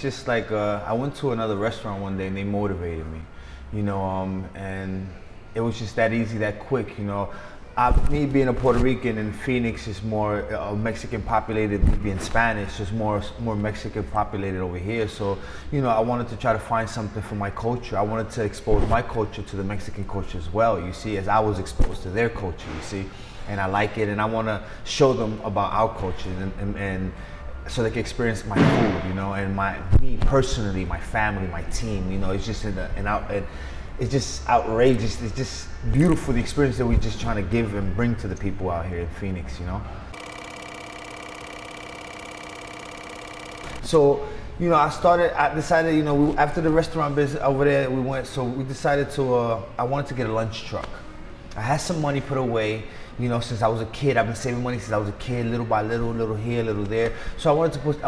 just like I went to another restaurant one day and they motivated me, you know, and it was just that easy, that quick, you know. Me being a Puerto Rican and Phoenix is more Mexican populated, me being Spanish, just more Mexican populated over here. So, you know, I wanted to try to find something for my culture. I wanted to expose my culture to the Mexican culture as well, you see, as I was exposed to their culture, you see. And I like it, and I want to show them about our culture, and so they can experience my food, you know, and me personally, my family, my team, you know. It's just it's just outrageous. It's just beautiful, the experience that we're just trying to give and bring to the people out here in Phoenix, you know. So, you know, I decided, you know, after the restaurant business over there, we decided to, I wanted to get a lunch truck. I had some money put away, you know, since I was a kid. I've been saving money since I was a kid, little by little, little here, little there. So I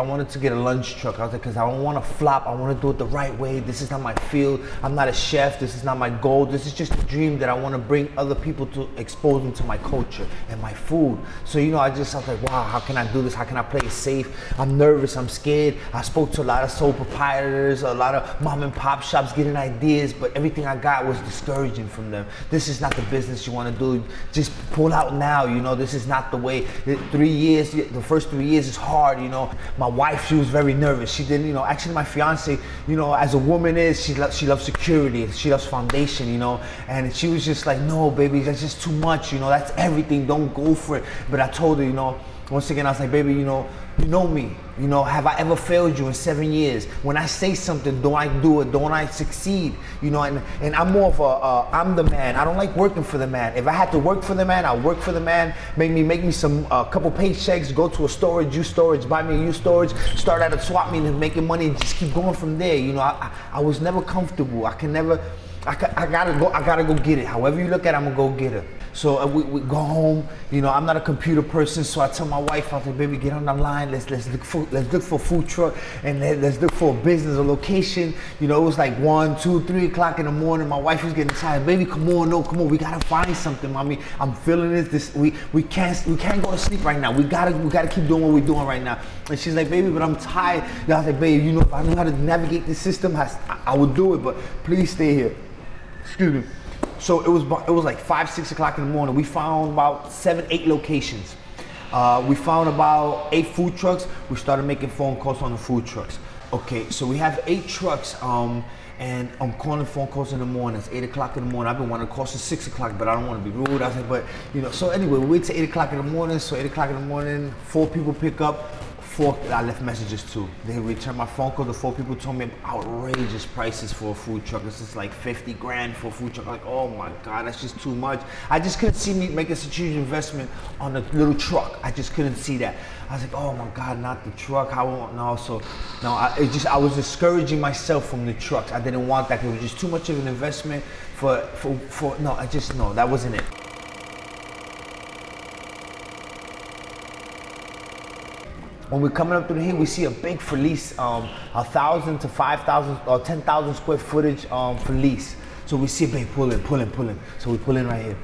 wanted to get a lunch truck. I was like, because I don't want to flop. I want to do it the right way. This is not my field. I'm not a chef. This is not my goal. This is just a dream that I want to bring other people to, expose them to my culture and my food. So, you know, I was like, wow, how can I do this? How can I play it safe? I'm nervous. I'm scared. I spoke to a lot of sole proprietors, a lot of mom and pop shops getting ideas, but everything I got was discouraging from them. This is not the business you want to do. Just pull out now, you know. This is not the way. 3 years, the first 3 years is hard, you know. My wife, she was very nervous. She didn't, you know, actually my fiance, you know, as a woman is, she loves security, she loves foundation, you know, and she was just like, no, baby, that's just too much, you know, that's everything, don't go for it. But I told her, you know, once again, I was like, baby, you know me, you know, have I ever failed you in 7 years? When I say something, don't I do it? Don't I succeed? You know, and I'm more of I'm the man. I don't like working for the man. If I had to work for the man, I'll work for the man. Make me some couple paychecks, go to a storage, used storage, buy me a used storage, start at a swap meet and making money and just keep going from there. You know, I was never comfortable. I gotta go get it. However you look at it, I'm gonna go get it. So we go home. You know, I'm not a computer person, so I tell my wife, I was like, baby, get on the line. Let's look for a food truck, and let's look for a business, a location. You know, it was like 1, 2, 3 o'clock in the morning. My wife was getting tired. Baby, come on, no, come on. We gotta find something, mommy. I'm feeling this. We can't go to sleep right now. We gotta keep doing what we're doing right now. And she's like, baby, but I'm tired. I was like, baby, you know, if I knew how to navigate this system, I would do it. But please stay here. Excuse me. So it was like 5, 6 o'clock in the morning. We found about 7, 8 locations. We found about 8 food trucks. We started making phone calls on the food trucks. Okay, so we have 8 trucks, and I'm calling phone calls in the morning. It's 8 o'clock in the morning. I've been wanting to call since 6 o'clock, but I don't want to be rude. I was like, but you know. So anyway, we wait till 8 o'clock in the morning. So 8 o'clock in the morning, 4 people pick up. 4, I left messages too. They returned my phone call. The 4 people told me outrageous prices for a food truck. This is like 50 grand for a food truck. Like, oh my God, that's just too much. I just couldn't see me making such a huge investment on a little truck. I just couldn't see that. I was like, oh my God, not the truck. So no, I was discouraging myself from the trucks. I didn't want that. It was just too much of an investment for no, that wasn't it. When we're coming up through here, we see a big Felice, 1,000 to 5,000 or 10,000 square footage Felice. So we see a big pull in. So we pull in right here.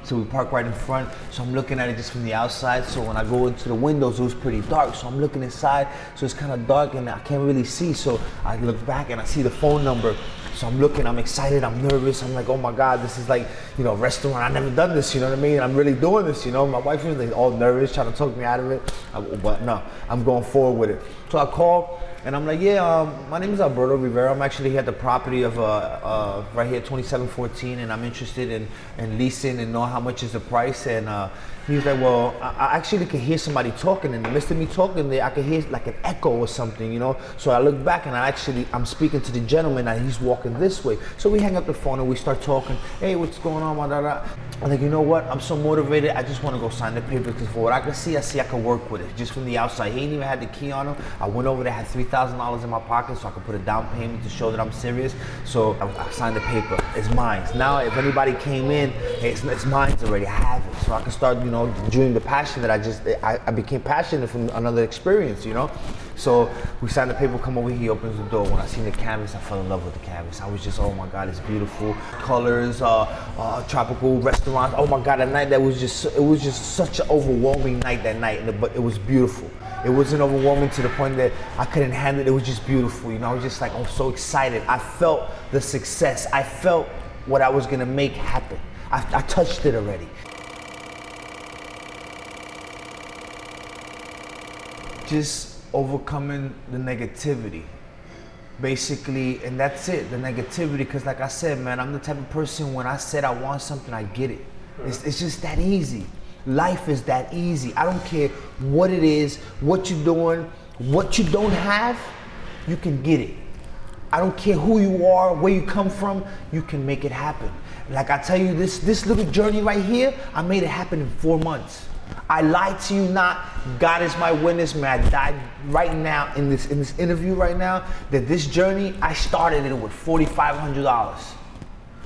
So we park right in front. So I'm looking at it just from the outside. So when I go into the windows, it was pretty dark. So I'm looking inside. So it's kind of dark and I can't really see. So I look back and I see the phone number. So I'm looking, I'm excited, I'm nervous. I'm like, oh my God, this is like, you know, a restaurant. I've never done this, you know what I mean? I'm really doing this, you know? My wife was like all nervous, trying to talk me out of it. But no, I'm going forward with it. So I call and I'm like, yeah, my name is Albert Rivera. I'm actually here at the property of right here, 2714, and I'm interested in leasing and know how much is the price. And he was like, well, I actually can hear somebody talking. In the midst of me talking there, I could hear like an echo or something, you know? So I look back and I'm speaking to the gentleman and he's walking this way. So we hang up the phone and we start talking. Hey, what's going on? I'm like, you know what? I'm so motivated. I just want to go sign the paper because for what I can see, I can work with it just from the outside. He ain't even had the key on him. I went over there, had $3,000 in my pocket so I could put a down payment to show that I'm serious. So I signed the paper. It's mine. Now, if anybody came in, hey, it's mine already. I have it. So I can start, you know, doing the passion that I became passionate from another experience, you know? So we signed the paper, come over here, he opens the door. When I seen the canvas, I fell in love with the canvas. I was just, oh my God, it's beautiful. Colors, tropical restaurants. Oh my God, that night, it was just such an overwhelming night that night, but it was beautiful. It wasn't overwhelming to the point that I couldn't handle it. It was just beautiful, you know. I was just like, I'm so excited. I felt the success. I felt what I was gonna make happen. I touched it already. Just overcoming the negativity, basically, and that's it, the negativity, because like I said, man, I'm the type of person, when I said I want something, I get it. It's just that easy. Life is that easy. I don't care what it is, what you're doing, what you don't have, you can get it. I don't care who you are, where you come from, you can make it happen. Like I tell you, this little journey right here, I made it happen in 4 months. I lied to you not. God is my witness, man. I died right now in this interview right now, that this journey, I started it with $4,500.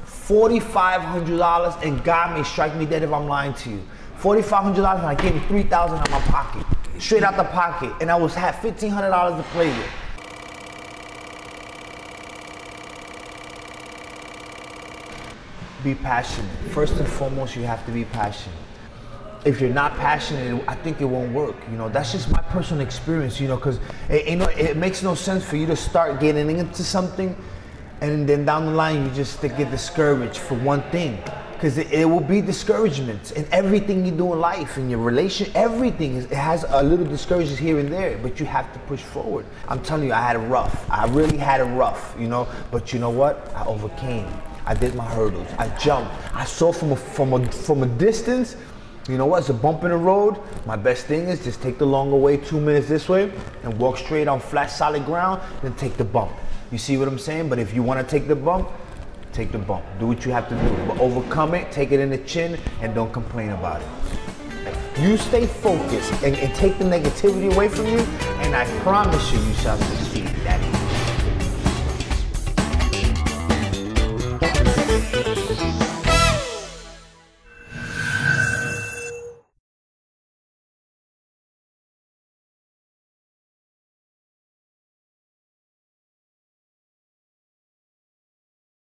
$4,500, and God may strike me dead if I'm lying to you. $4,500, and I gave him $3,000 out of my pocket, straight out the pocket, and I had $1,500 to play with. Be passionate. First and foremost, you have to be passionate. If you're not passionate, I think it won't work. You know, that's just my personal experience, you know, because it makes no sense for you to start getting into something and then down the line you just get discouraged for one thing. Because it will be discouragements in everything you do in life, in your relation, everything. It has a little discouragements here and there, but you have to push forward. I'm telling you, I had it rough. I really had it rough, you know, but you know what? I overcame. I did my hurdles. I jumped. I saw from a distance. You know what, it's a bump in the road. My best thing is just take the longer way, 2 minutes this way, and walk straight on flat, solid ground, then take the bump. You see what I'm saying? But if you want to take the bump, take the bump. Do what you have to do. But overcome it, take it in the chin, and don't complain about it. You stay focused and take the negativity away from you, and I promise you, you shall succeed. That is.